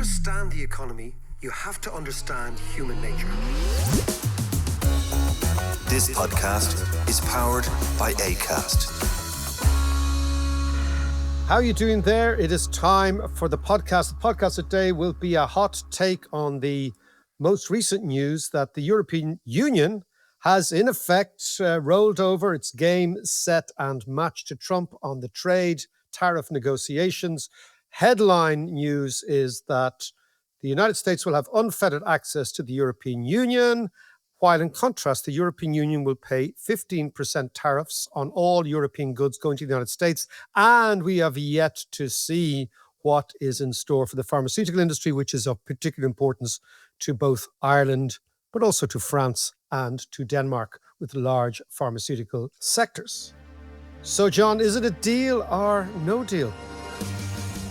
understand the economy, you have to understand human nature. This podcast is powered by Acast. How are you doing there? It is time for the podcast. The podcast today will be a hot take on the most recent news that the European Union has in effect rolled over its game, set and match to Trump on the trade tariff negotiations. Headline news is that the United States will have unfettered access to the European Union, while in contrast, the European Union will pay 15% tariffs on all European goods going to the United States. And we have yet to see what is in store for the pharmaceutical industry, which is of particular importance to both Ireland, but also to France and to Denmark, with large pharmaceutical sectors. So, John, is it a deal or no deal?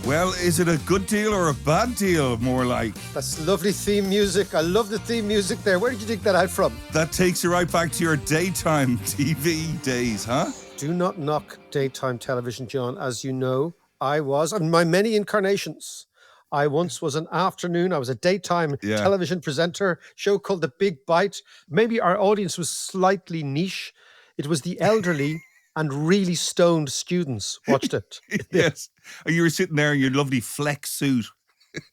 Well, is it a good deal or a bad deal, more like? That's lovely theme music. I love the theme music there. Where did you dig that out from? That takes you right back to your daytime TV days, huh? Do not knock daytime television, John. As you know, I was, on my many incarnations, I once was I was a daytime television presenter, show called The Big Bite. Maybe our audience was slightly niche. It was the elderly and really stoned students watched it. Yes. And you were sitting there in your lovely flex suit.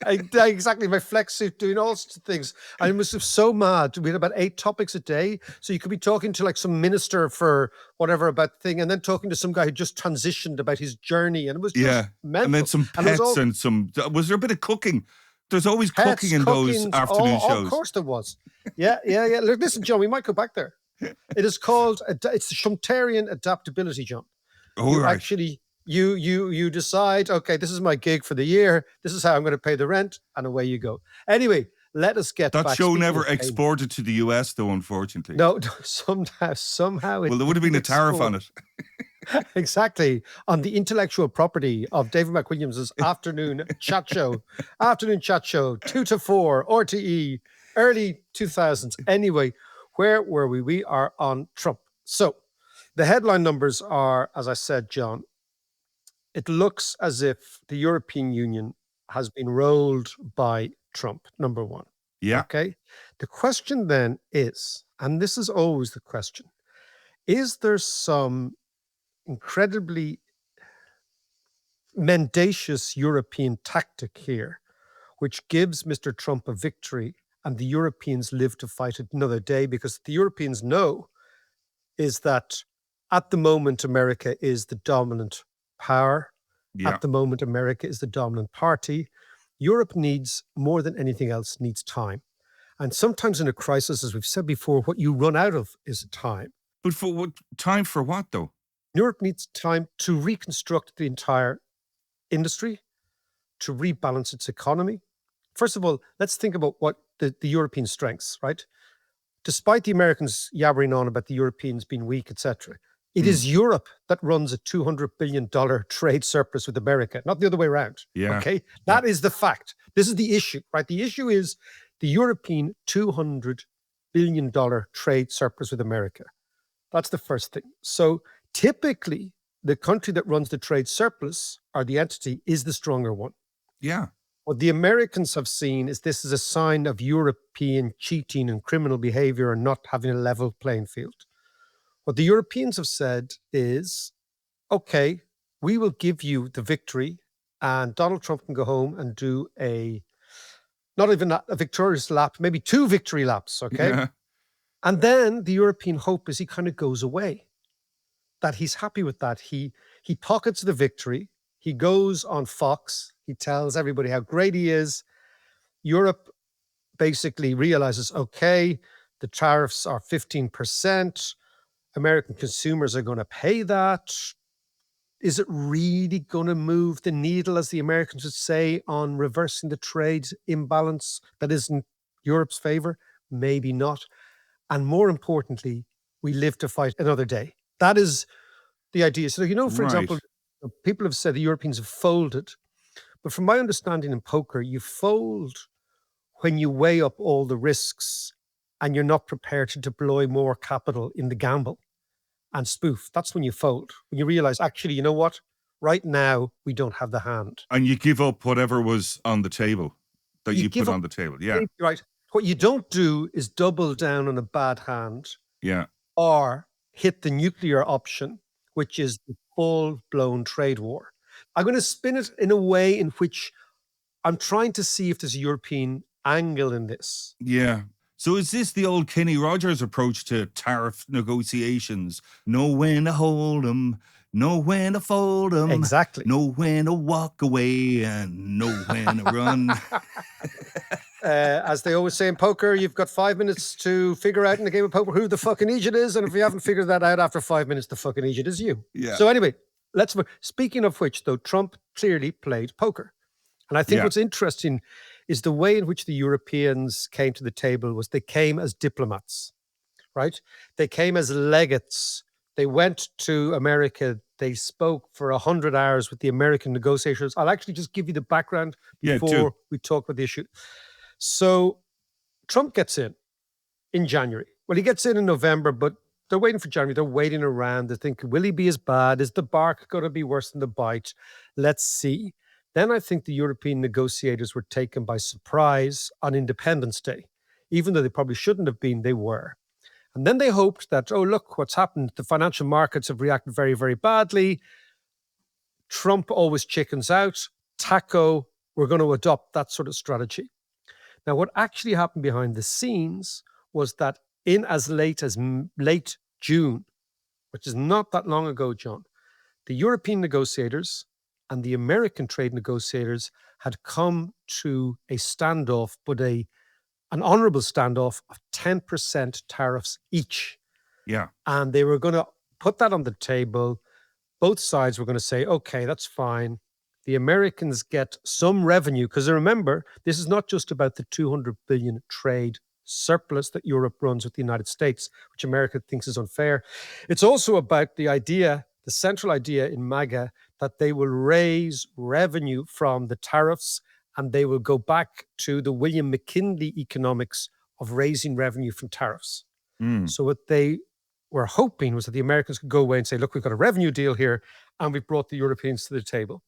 Exactly, my flex suit, doing all sorts of things. I was so mad. We had about 8 topics a day. So you could be talking to like some minister for whatever about thing, and then talking to some guy who just transitioned about his journey. And it was just mental. And then some pets and some... Was there a bit of cooking? There's always cooking in those afternoon shows. Of course there was. Yeah. Look, listen, John, we might go back there. It is called, it's Shumtarian adaptability, John. Oh, right. Actually, you decide, okay, this is my gig for the year. This is how I'm going to pay the rent, and away you go. Anyway, let us get back. That show never exported to the US, though, unfortunately. No, somehow. Well, there would have been a tariff on it. Exactly. On the intellectual property of David McWilliams' afternoon chat show. Afternoon chat show, 2 to 4, RTE, early 2000s. Anyway, where were we? We are on Trump. So the headline numbers are, as I said, John, it looks as if the European Union has been rolled by Trump, number one. Yeah. Okay. The question then is, and this is always the question, is there some incredibly mendacious European tactic here, which gives Mr. Trump a victory and the Europeans live to fight it another day? Because the Europeans know is that at the moment, America is the dominant power. Yeah. At the moment, America is the dominant party. Europe needs, more than anything else, needs time. And sometimes in a crisis, as we've said before, what you run out of is time. But for what time for what, though? Europe needs time to reconstruct the entire industry, to rebalance its economy. First of all, let's think about what the European strengths, right? Despite the Americans yabbering on about the Europeans being weak, etc., it is Europe that runs a $200 billion trade surplus with America, not the other way around. Yeah. Okay? That is the fact. This is the issue, right? The issue is the European $200 billion trade surplus with America. That's the first thing. So typically, the country that runs the trade surplus, or the entity, is the stronger one. Yeah. What the Americans have seen is this is a sign of European cheating and criminal behavior and not having a level playing field. What the Europeans have said is, okay, we will give you the victory and Donald Trump can go home and do not even a victorious lap, maybe 2 victory laps, okay? Yeah. And then the European hope is he kind of goes away, that he's happy with that. He pockets the victory. He goes on Fox. He tells everybody how great he is. Europe basically realizes, okay, the tariffs are 15%. American consumers are going to pay that. Is it really going to move the needle, as the Americans would say, on reversing the trade imbalance that is in Europe's favor? Maybe not. And more importantly, we live to fight another day. That is the idea. So, for example, people have said the Europeans have folded. But from my understanding in poker, you fold when you weigh up all the risks and you're not prepared to deploy more capital in the gamble and spoof. That's when you fold. When you realize, actually, you know what? Right now, we don't have the hand. And you give up whatever was on the table. that you put on the table. Yeah. Right. What you don't do is double down on a bad hand. Yeah. Or hit the nuclear option, which is the full-blown trade war. I'm going to spin it in a way in which I'm trying to see if there's a European angle in this. Yeah. So is this the old Kenny Rogers approach to tariff negotiations? Know when to hold 'em, know when to fold 'em. Exactly. Know when to walk away and know when to run. As they always say in poker, you've got 5 minutes to figure out in the game of poker who the fucking idiot is. And if you haven't figured that out after 5 minutes, the fucking idiot is you. Yeah. So anyway, speaking of which, though, Trump clearly played poker. And I think what's interesting is the way in which the Europeans came to the table was they came as diplomats, right? They came as legates. They went to America. They spoke for 100 hours with the American negotiators. I'll actually just give you the background before we talk about the issue. So Trump gets in January. Well, he gets in November, but they're waiting for January. They're waiting around. They think, will he be as bad? Is the bark going to be worse than the bite? Let's see. Then I think the European negotiators were taken by surprise on Independence Day. Even though they probably shouldn't have been, they were. And then they hoped that, oh, look, what's happened. The financial markets have reacted very, very badly. Trump always chickens out. Taco, we're going to adopt that sort of strategy. Now, what actually happened behind the scenes was that in as late as late June, which is not that long ago, John, the European negotiators and the American trade negotiators had come to a standoff, but an honorable standoff of 10% tariffs each. Yeah. And they were going to put that on the table. Both sides were going to say, okay, that's fine. The Americans get some revenue, because remember, this is not just about the 200 billion trade surplus that Europe runs with the United States, which America thinks is unfair. It's also about the idea, the central idea in MAGA, that they will raise revenue from the tariffs and they will go back to the William McKinley economics of raising revenue from tariffs. So what they were hoping was that the Americans could go away and say, look, we've got a revenue deal here and we've brought the Europeans to the table.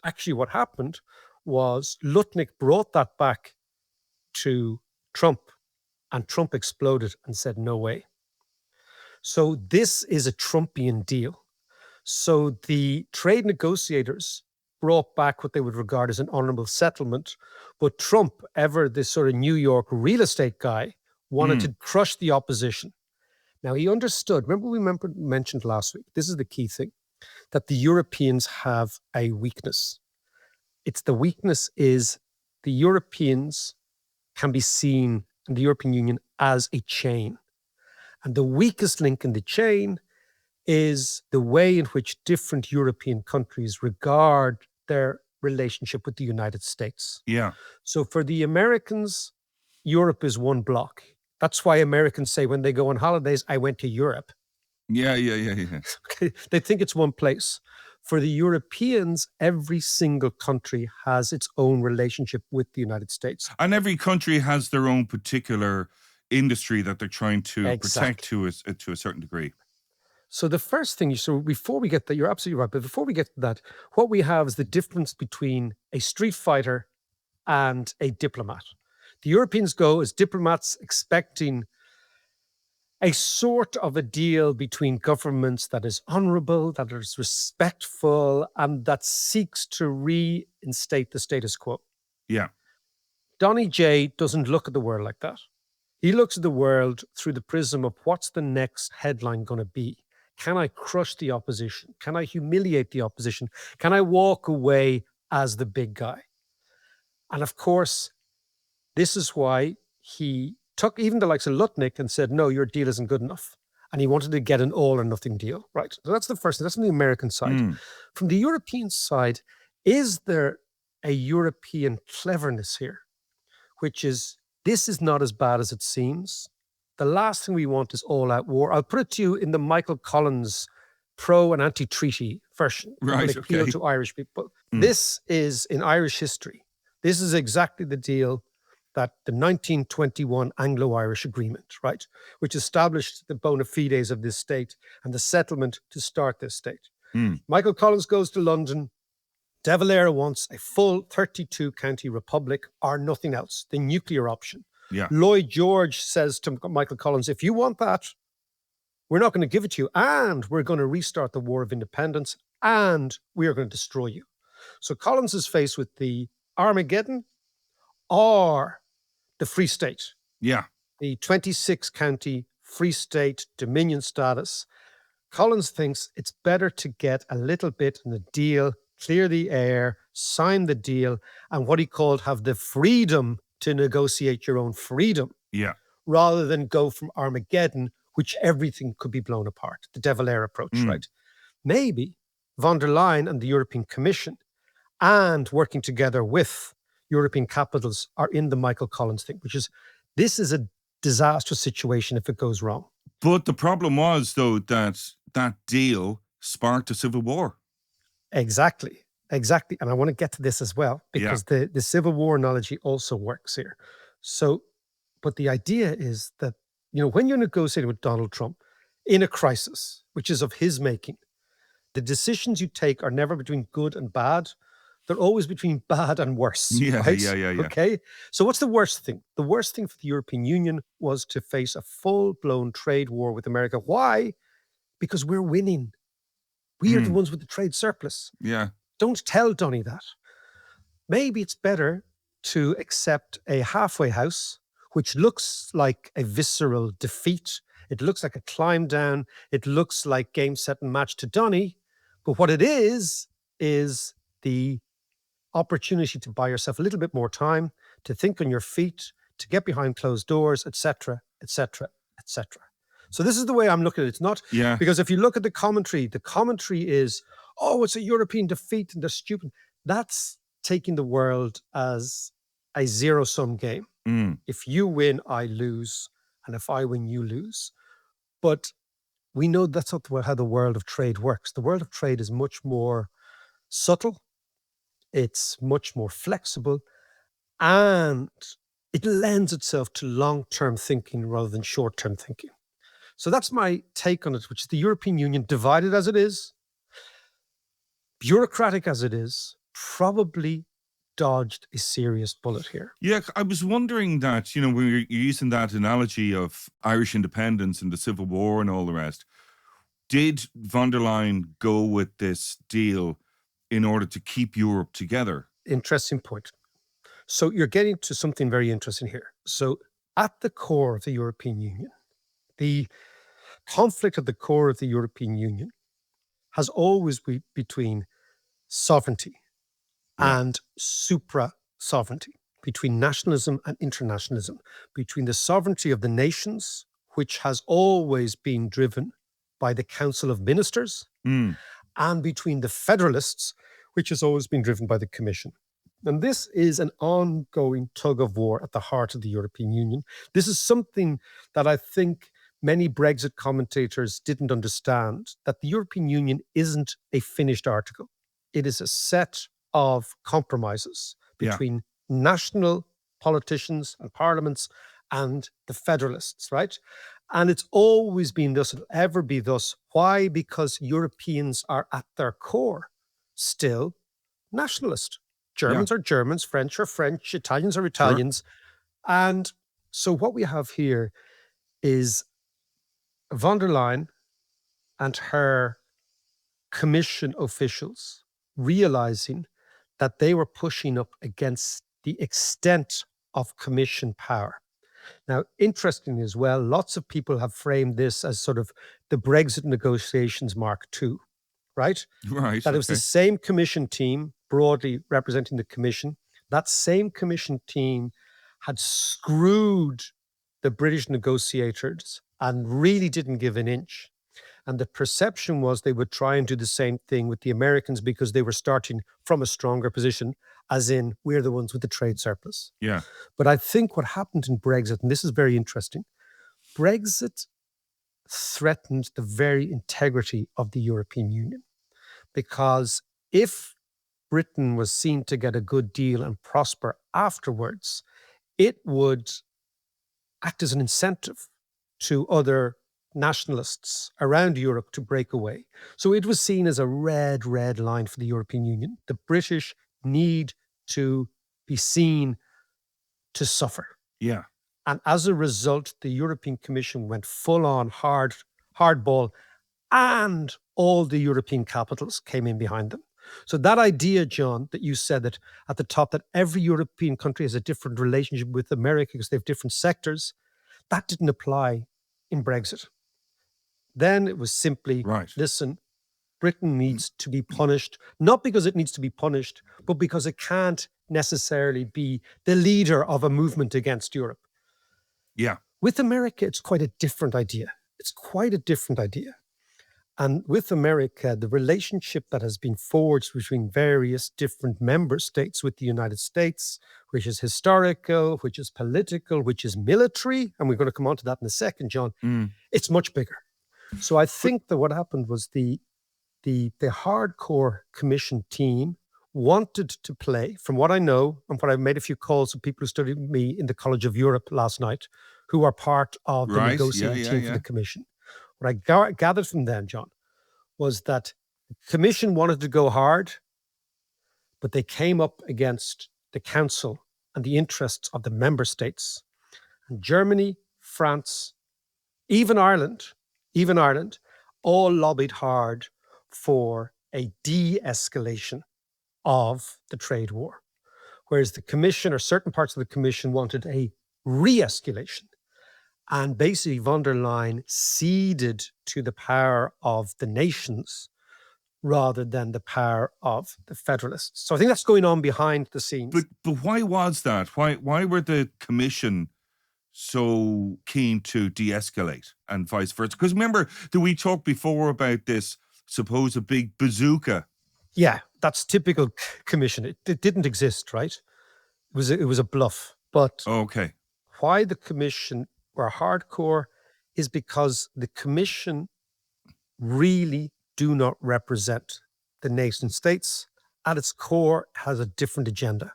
Actually, what happened was Lutnick brought that back to Trump, and Trump exploded and said, no way. So this is a Trumpian deal. So the trade negotiators brought back what they would regard as an honorable settlement, but Trump, ever this sort of New York real estate guy, wanted to crush the opposition. Now, he understood, remember we mentioned last week, this is the key thing, that the Europeans have a weakness. The weakness is the Europeans can be seen in the European Union as a chain. And the weakest link in the chain is the way in which different European countries regard their relationship with the United States. Yeah. So for the Americans, Europe is one block. That's why Americans say when they go on holidays, I went to Europe. Yeah. They think it's one place. For the Europeans, every single country has its own relationship with the United States. And every country has their own particular industry that they're trying to protect to a certain degree. So the first thing, so before we get that, you're absolutely right, but before we get to that, what we have is the difference between a street fighter and a diplomat. The Europeans go as diplomats expecting a sort of a deal between governments that is honorable, that is respectful, and that seeks to reinstate the status quo. Yeah. Donny J doesn't look at the world like that. He looks at the world through the prism of what's the next headline going to be? Can I crush the opposition? Can I humiliate the opposition? Can I walk away as the big guy? And of course, this is why he took even the likes of Lutnick and said, no, your deal isn't good enough. And he wanted to get an all or nothing deal, right? So that's the first thing. That's from the American side. From the European side, is there a European cleverness here? Which is, this is not as bad as it seems. The last thing we want is all-out war. I'll put it to you in the Michael Collins pro and anti-treaty version. Right, appeal to Irish people. This is in Irish history. This is exactly the deal that the 1921 Anglo-Irish Agreement, right, which established the bona fides of this state and the settlement to start this state. Michael Collins goes to London. De Valera wants a full 32-county republic or nothing else, the nuclear option. Yeah. Lloyd George says to Michael Collins, if you want that, we're not going to give it to you, and we're going to restart the War of Independence, and we are going to destroy you. So Collins is faced with the Armageddon or the Free State. Yeah. The 26-county Free State Dominion status. Collins thinks it's better to get a little bit in the deal, clear the air, sign the deal, and what he called have the freedom to negotiate your own freedom. Yeah. Rather than go from Armageddon, which everything could be blown apart, the De Valera approach, right? Maybe von der Leyen and the European Commission and working together with European capitals are in the Michael Collins thing, which is, this is a disastrous situation if it goes wrong. But the problem was, though, that that deal sparked a civil war. Exactly. And I want to get to this as well, because the Civil War analogy also works here. So, but the idea is that, when you're negotiating with Donald Trump in a crisis, which is of his making, the decisions you take are never between good and bad. They're always between bad and worse. Yeah. Okay. So what's the worst thing? The worst thing for the European Union was to face a full-blown trade war with America. Why? Because we're winning. We are the ones with the trade surplus. Yeah. Don't tell Donny that. Maybe it's better to accept a halfway house, which looks like a visceral defeat. It looks like a climb down. It looks like game, set, and match to Donny. But what it is the opportunity to buy yourself a little bit more time, to think on your feet, to get behind closed doors, etc., etc., etc. So this is the way I'm looking at it. It's not, because if you look at the commentary is, oh, it's a European defeat and they're stupid. That's taking the world as a zero-sum game. If you win, I lose. And if I win, you lose. But we know that's not how the world of trade works. The world of trade is much more subtle. It's much more flexible. And it lends itself to long-term thinking rather than short-term thinking. So that's my take on it, which is the European Union, divided as it is, bureaucratic as it is, probably dodged a serious bullet here. Yeah, I was wondering that, when you're using that analogy of Irish independence and the Civil War and all the rest, did von der Leyen go with this deal in order to keep Europe together? Interesting point. So you're getting to something very interesting here. So at the core of the European Union, the conflict at the core of the European Union has always been between sovereignty and supra-sovereignty, between nationalism and internationalism, between the sovereignty of the nations, which has always been driven by the Council of Ministers, and between the federalists, which has always been driven by the Commission. And this is an ongoing tug of war at the heart of the European Union. This is something that I think many Brexit commentators didn't understand, that the European Union isn't a finished article. It is a set of compromises between national politicians and parliaments and the federalists, right? And it's always been thus, it'll ever be thus. Why? Because Europeans are at their core still nationalist. Germans are Germans, French are French, Italians are Italians. And so what we have here is von der Leyen and her commission officials realizing that they were pushing up against the extent of commission power. Now, interestingly as well, lots of people have framed this as sort of the Brexit negotiations Mark II, right? Right. That it was the same commission team, broadly representing the commission. That same commission team had screwed the British negotiators and really didn't give an inch. And the perception was they would try and do the same thing with the Americans because they were starting from a stronger position, as in, we're the ones with the trade surplus. Yeah. But I think what happened in Brexit, and this is very interesting, Brexit threatened the very integrity of the European Union. Because if Britain was seen to get a good deal and prosper afterwards, it would act as an incentive to other nationalists around Europe to break away. So it was seen as a red line for the European Union. The British need to be seen to suffer. Yeah. And as a result, the European Commission went full on hardball, and all the European capitals came in behind them. So that idea, John, that you said that at the top, that every European country has a different relationship with America because they have different sectors, that didn't apply in Brexit. Then it was simply, Right. listen, Britain needs to be punished, not because it needs to be punished, but because it can't necessarily be the leader of a movement against Europe. Yeah. With America, it's quite a different idea. It's quite a different idea. And with America, the relationship that has been forged between various different member states with the United States, which is historical, which is political, which is military, and we're going to come on to that in a second, John, it's much bigger. So I think that what happened was the hardcore commission team wanted to play, from what I know, and what I've made a few calls with people who studied with me in the College of Europe last night, who are part of the negotiating team for the commission. What I gathered from them, John, was that the commission wanted to go hard, but they came up against the council and the interests of the member states. And Germany, France, even Ireland, all lobbied hard for a de-escalation of the trade war. Whereas the commission, or certain parts of the commission, wanted a re-escalation. And basically, von der Leyen ceded to the power of the nations rather than the power of the federalists. So I think that's going on behind the scenes. But why was that? Why were the commission so keen to de-escalate and vice versa? Because remember that we talked before about this supposed big bazooka. Yeah, that's typical commission. It didn't exist, right? It was a bluff. But Okay. why the commission were hardcore is because the commission really do not represent the nation states. At its core, has a different agenda.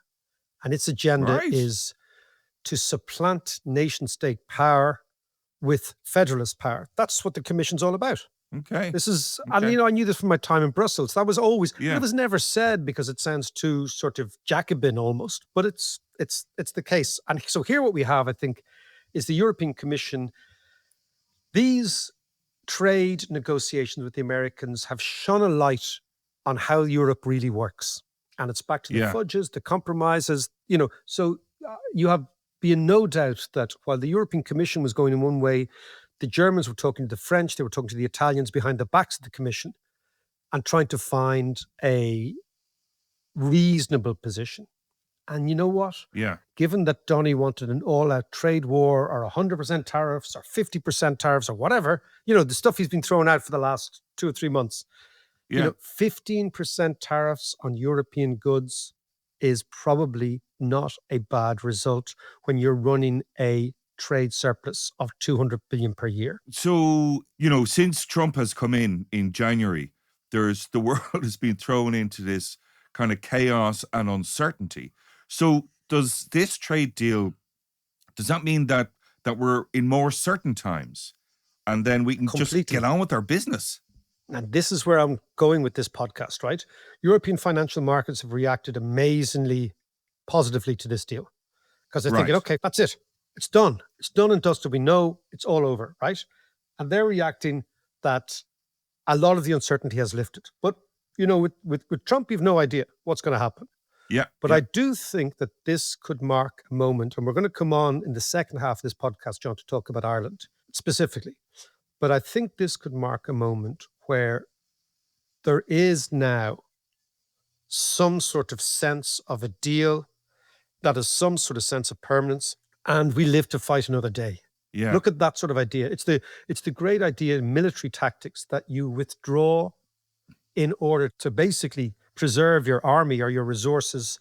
And its agenda is to supplant nation state power with federalist power. That's what the commission's all about. Okay. This is, and I knew this from my time in Brussels. That was always, it was never said because it sounds too sort of Jacobin almost, but it's the case. And so here what we have, I think, is the European Commission. These trade negotiations with the Americans have shone a light on how Europe really works. And it's back to the fudges, the compromises, so you have been no doubt that while the European Commission was going in one way, the Germans were talking to the French, they were talking to the Italians behind the backs of the Commission and trying to find a reasonable position. And you know what? Yeah. Given that Donny wanted an all-out trade war or 100% tariffs or 50% tariffs or whatever, the stuff he's been throwing out for the last 2 or 3 months, 15% tariffs on European goods is probably not a bad result when you're running a trade surplus of 200 billion per year. So, since Trump has come in January, the world has been thrown into this kind of chaos and uncertainty. So does this trade deal, does that mean that we're in more certain times and then we can just get on with our business? And this is where I'm going with this podcast, right? European financial markets have reacted amazingly positively to this deal because they're thinking, okay, that's it. It's done. It's done and dusted. We know it's all over, right? And they're reacting that a lot of the uncertainty has lifted. But, with Trump, you've no idea what's going to happen. Yeah. But I do think that this could mark a moment, and we're going to come on in the second half of this podcast, John, to talk about Ireland specifically. But I think this could mark a moment where there is now some sort of sense of a deal that has some sort of sense of permanence, and we live to fight another day. Yeah. Look at that sort of idea. It's the great idea in military tactics that you withdraw in order to basically preserve your army or your resources,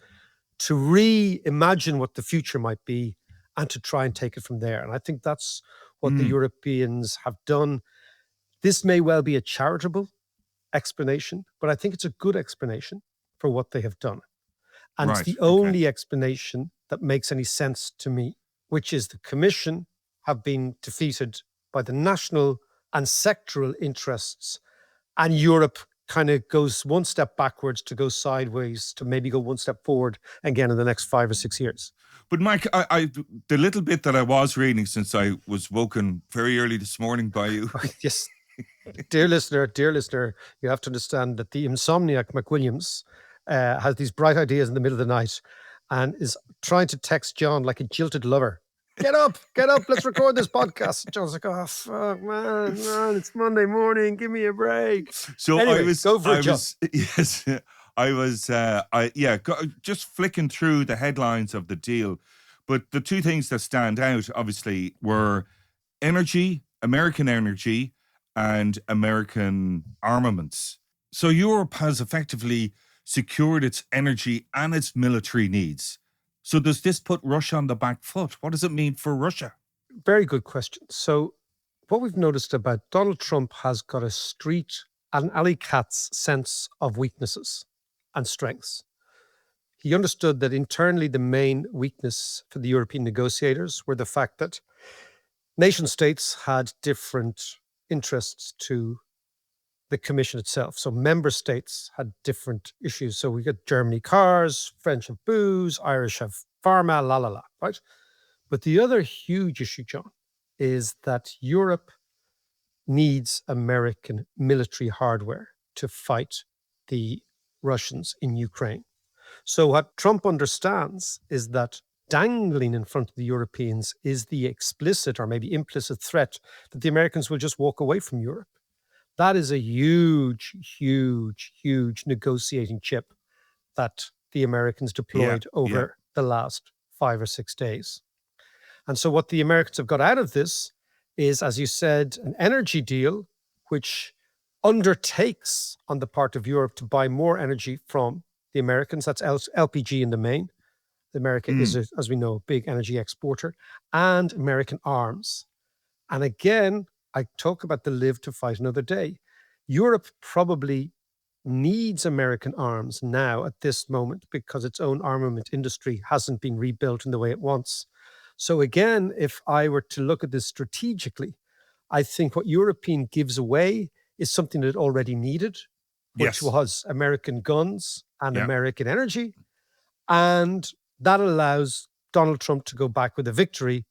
to reimagine what the future might be and to try and take it from there. And I think that's what the Europeans have done. This may well be a charitable explanation, but I think it's a good explanation for what they have done. And it's the only explanation that makes any sense to me, which is the Commission have been defeated by the national and sectoral interests, and Europe kind of goes one step backwards to go sideways to maybe go one step forward again in the next 5 or 6 years. But Mike, I the little bit that I was reading, since I was woken very early this morning by you. Yes, dear listener, you have to understand that the insomniac McWilliams has these bright ideas in the middle of the night and is trying to text John like a jilted lover. Get up, let's record this podcast. John's like, oh, fuck, man, it's Monday morning, give me a break. So anyway, I was, go for it, John. Yes, I was, just flicking through the headlines of the deal. But the two things that stand out, obviously, were energy, American energy, and American armaments. So Europe has effectively secured its energy and its military needs. So does this put Russia on the back foot? What does it mean for Russia? Very good question. So what we've noticed about Donald Trump has got an alley cat's sense of weaknesses and strengths. He understood that internally the main weakness for the European negotiators were the fact that nation states had different interests to the Commission itself. So member states had different issues. So we got Germany cars, French have booze, Irish have pharma, right? But the other huge issue, John, is that Europe needs American military hardware to fight the Russians in Ukraine. So what Trump understands is that dangling in front of the Europeans is the explicit or maybe implicit threat that the Americans will just walk away from Europe. That is a huge negotiating chip that the Americans deployed over the last 5 or 6 days. And so what the Americans have got out of this is, as you said, an energy deal, which undertakes on the part of Europe to buy more energy from the Americans. That's LPG in the main. America is, as we know, a big energy exporter, and American arms. And again, I talk about the live to fight another day. Europe probably needs American arms now at this moment because its own armament industry hasn't been rebuilt in the way it wants. So again, if I were to look at this strategically, I think what European gives away is something that it already needed, which was American guns and American energy. And that allows Donald Trump to go back with a victory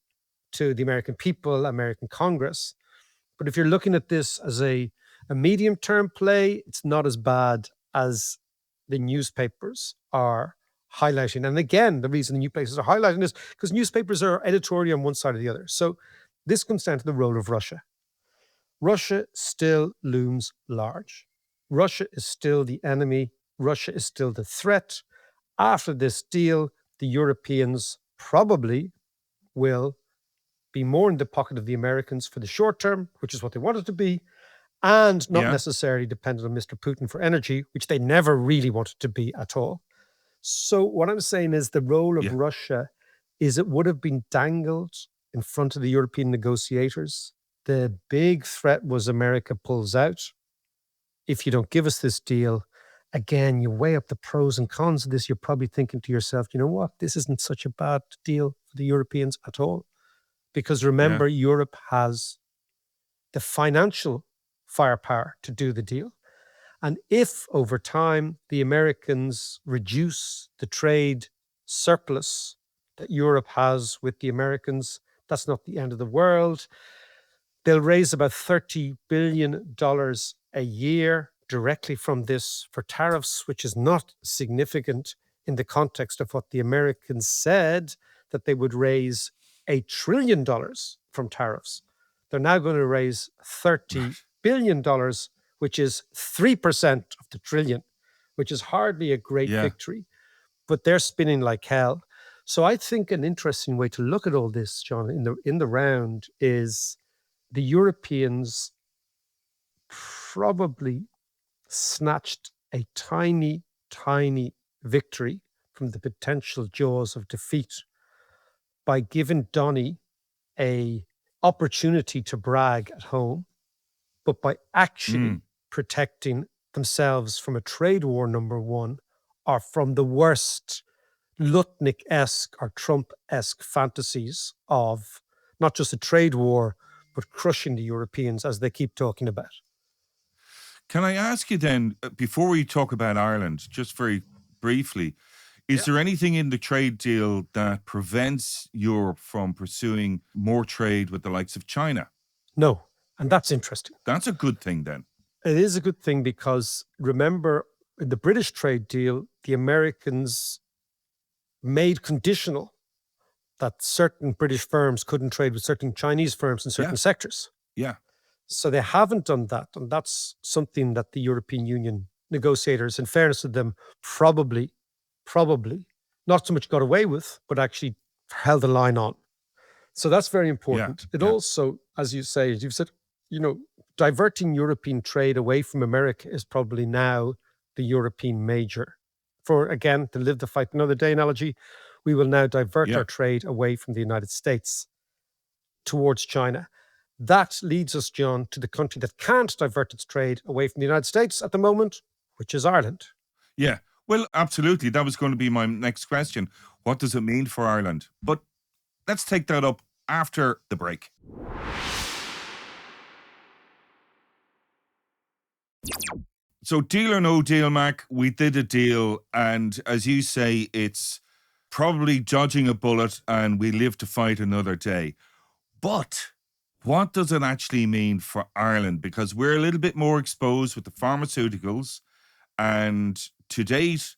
to the American people, American Congress. But if you're looking at this as a medium-term play, it's not as bad as the newspapers are highlighting. And again, the reason the newspapers are highlighting is because newspapers are editorial on one side or the other. So this comes down to the role of Russia. Russia still looms large. Russia is still the enemy. Russia is still the threat. After this deal, the Europeans probably will be more in the pocket of the Americans for the short term, which is what they wanted to be, and not necessarily dependent on Mr. Putin for energy, which they never really wanted to be at all. So what I'm saying is the role of Russia is it would have been dangled in front of the European negotiators. The big threat was America pulls out. If you don't give us this deal, again, you weigh up the pros and cons of this. You're probably thinking to yourself, you know what? This isn't such a bad deal for the Europeans at all. Because remember, Europe has the financial firepower to do the deal. And if over time the Americans reduce the trade surplus that Europe has with the Americans, that's not the end of the world. They'll raise about $30 billion a year directly from this for tariffs, which is not significant in the context of what the Americans said, that they would raise $1 trillion from tariffs. They're now going to raise $30 billion, which is 3% of the trillion, which is hardly a great victory, but they're spinning like hell. So I think an interesting way to look at all this, John, in the round is the Europeans probably snatched a tiny victory from the potential jaws of defeat by giving Donny a opportunity to brag at home, but by actually protecting themselves from a trade war, number one, or from the worst Lutnick-esque or Trump-esque fantasies of not just a trade war, but crushing the Europeans, as they keep talking about. Can I ask you then, before we talk about Ireland, just very briefly, is there anything in the trade deal that prevents Europe from pursuing more trade with the likes of China? No, and that's interesting. That's a good thing then. It is a good thing because remember, in the British trade deal, the Americans made conditional that certain British firms couldn't trade with certain Chinese firms in certain sectors. Yeah. So they haven't done that. And that's something that the European Union negotiators, in fairness to them, probably not so much got away with, but actually held the line on. So that's very important. It also, as you say, as you've said, diverting European trade away from America is probably now the European major. For, again, to live the fight another day analogy, we will now divert our trade away from the United States towards China. That leads us, John, to the country that can't divert its trade away from the United States at the moment, which is Ireland. Yeah, well, absolutely. That was going to be my next question. What does it mean for Ireland? But let's take that up after the break. So deal or no deal, Mac, we did a deal. And as you say, it's probably dodging a bullet and we live to fight another day. But what does it actually mean for Ireland? Because we're a little bit more exposed with the pharmaceuticals. And to date,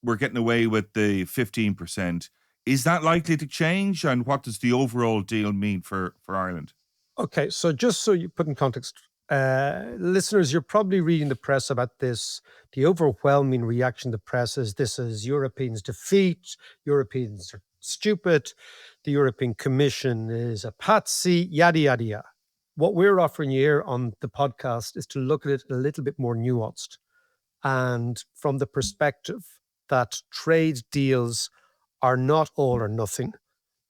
we're getting away with the 15%. Is that likely to change? And what does the overall deal mean for Ireland? Okay, so just so you put in context, listeners, you're probably reading the press about this. The overwhelming reaction to the press is this is Europeans' defeat. Europeans are stupid. The European Commission is a patsy, yada, yada, yada. What we're offering you here on the podcast is to look at it a little bit more nuanced. And from the perspective that trade deals are not all or nothing.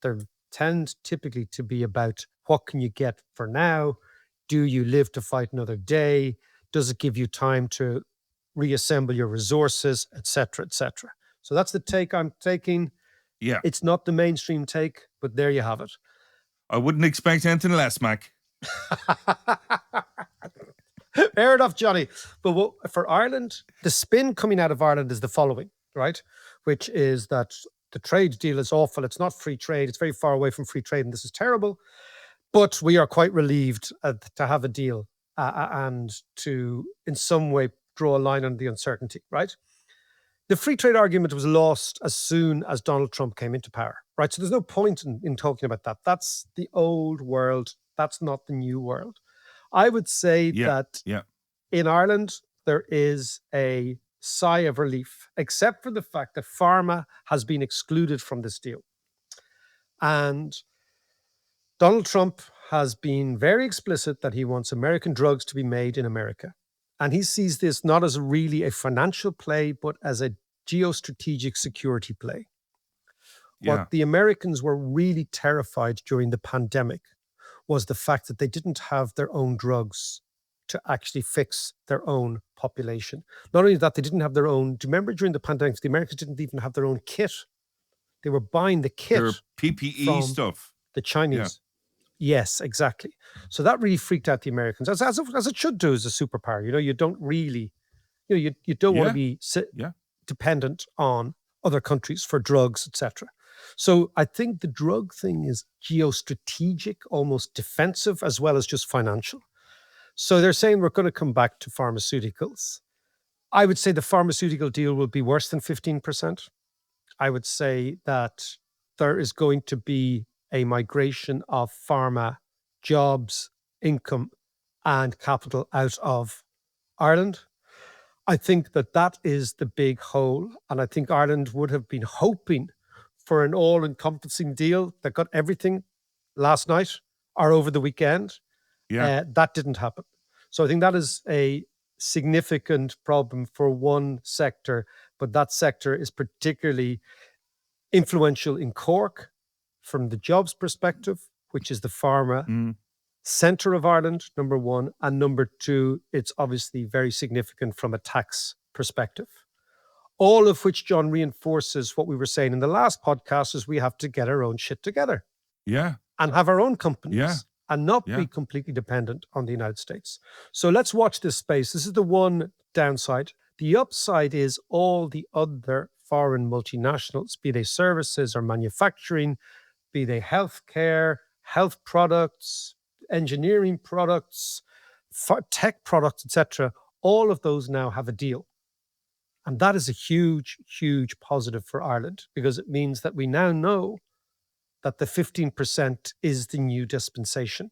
They tend typically to be about what can you get for now? Do you live to fight another day? Does it give you time to reassemble your resources, et cetera, et cetera? So that's the take I'm taking. Yeah. It's not the mainstream take, but there you have it. I wouldn't expect anything less, Mac. Fair enough, Johnny. But for Ireland, the spin coming out of Ireland is the following, right? Which is that the trade deal is awful. It's not free trade. It's very far away from free trade, and this is terrible. But we are quite relieved to have a deal and to, in some way, draw a line on the uncertainty, right? The free trade argument was lost as soon as Donald Trump came into power, right? So there's no point in talking about that. That's the old world. That's not the new world. I would say that in Ireland, there is a sigh of relief, except for the fact that pharma has been excluded from this deal. And Donald Trump has been very explicit that he wants American drugs to be made in America. And he sees this not as really a financial play, but as a geostrategic security play. What the Americans were really terrified during the pandemic was the fact that they didn't have their own drugs to actually fix their own population. Not only that, they didn't have their own. Do you remember during the pandemic, the Americans didn't even have their own kit? They were buying the kit. Their PPE stuff. The Chinese. Yes, exactly. So that really freaked out the Americans, as it should do as a superpower. You don't really, you don't want to be dependent on other countries for drugs, etc. So I think the drug thing is geostrategic, almost defensive, as well as just financial. So they're saying we're going to come back to pharmaceuticals. I would say the pharmaceutical deal will be worse than 15%. I would say that there is going to be a migration of pharma jobs, income, and capital out of Ireland. I think that is the big hole. And I think Ireland would have been hoping for an all-encompassing deal that got everything last night or over the weekend. That didn't happen. So I think that is a significant problem for one sector, but that sector is particularly influential in Cork from the jobs perspective, which is the pharma centre of Ireland, number one. And number two, it's obviously very significant from a tax perspective. All of which, John, reinforces what we were saying in the last podcast, is we have to get our own shit together. Yeah. And have our own companies. Yeah. and not Yeah. be completely dependent on the United States. So let's watch this space. This is the one downside. The upside is all the other foreign multinationals, be they services or manufacturing, be they healthcare, health products, engineering products, tech products, etc. All of those now have a deal. And that is a huge, huge positive for Ireland, because it means that we now know that the 15% is the new dispensation.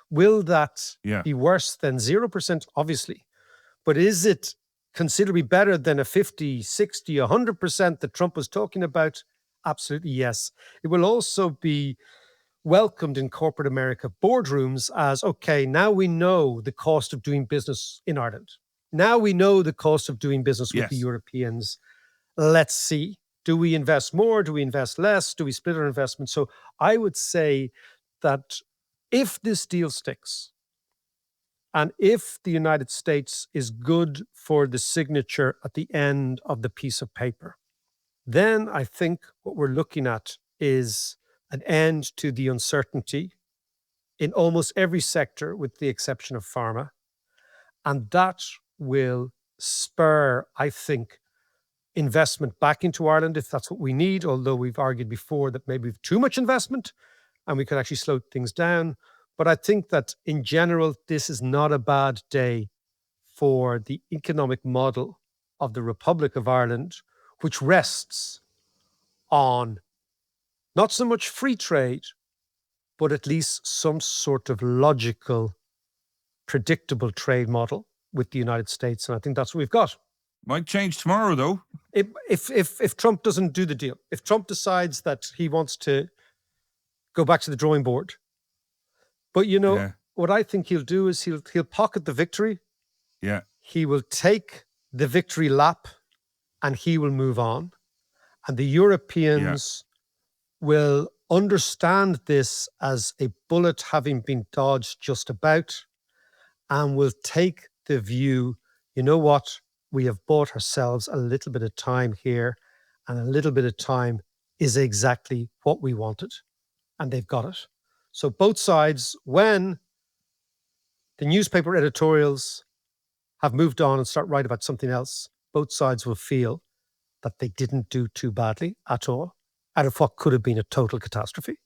Will that Yeah. be worse than 0%? Obviously. But is it considerably better than a 50, 60, 100% that Trump was talking about? Absolutely, yes. It will also be welcomed in corporate America boardrooms as, okay, now we know the cost of doing business in Ireland. Now we know the cost of doing business with the Yes. Europeans. Let's see. Do we invest more? Do we invest less? Do we split our investment? So I would say that if this deal sticks, and if the United States is good for the signature at the end of the piece of paper, then I think what we're looking at is an end to the uncertainty in almost every sector, with the exception of pharma. And that will spur, I think, investment back into Ireland if that's what we need, although we've argued before that maybe we've too much investment and we could actually slow things down. But I think that in general, this is not a bad day for the economic model of the Republic of Ireland, which rests on not so much free trade, but at least some sort of logical, predictable trade model with the United States. And I think that's what we've got. Might change tomorrow, though. If Trump doesn't do the deal, if Trump decides that he wants to go back to the drawing board, but Yeah. what I think he'll do is he'll pocket the victory. Yeah. He will take the victory lap, and he will move on, and the Europeans will understand this as a bullet having been dodged just about, and will take the view, you know what? We have bought ourselves a little bit of time here, and a little bit of time is exactly what we wanted, and they've got it. So both sides, when the newspaper editorials have moved on and start writing about something else, both sides will feel that they didn't do too badly at all out of what could have been a total catastrophe.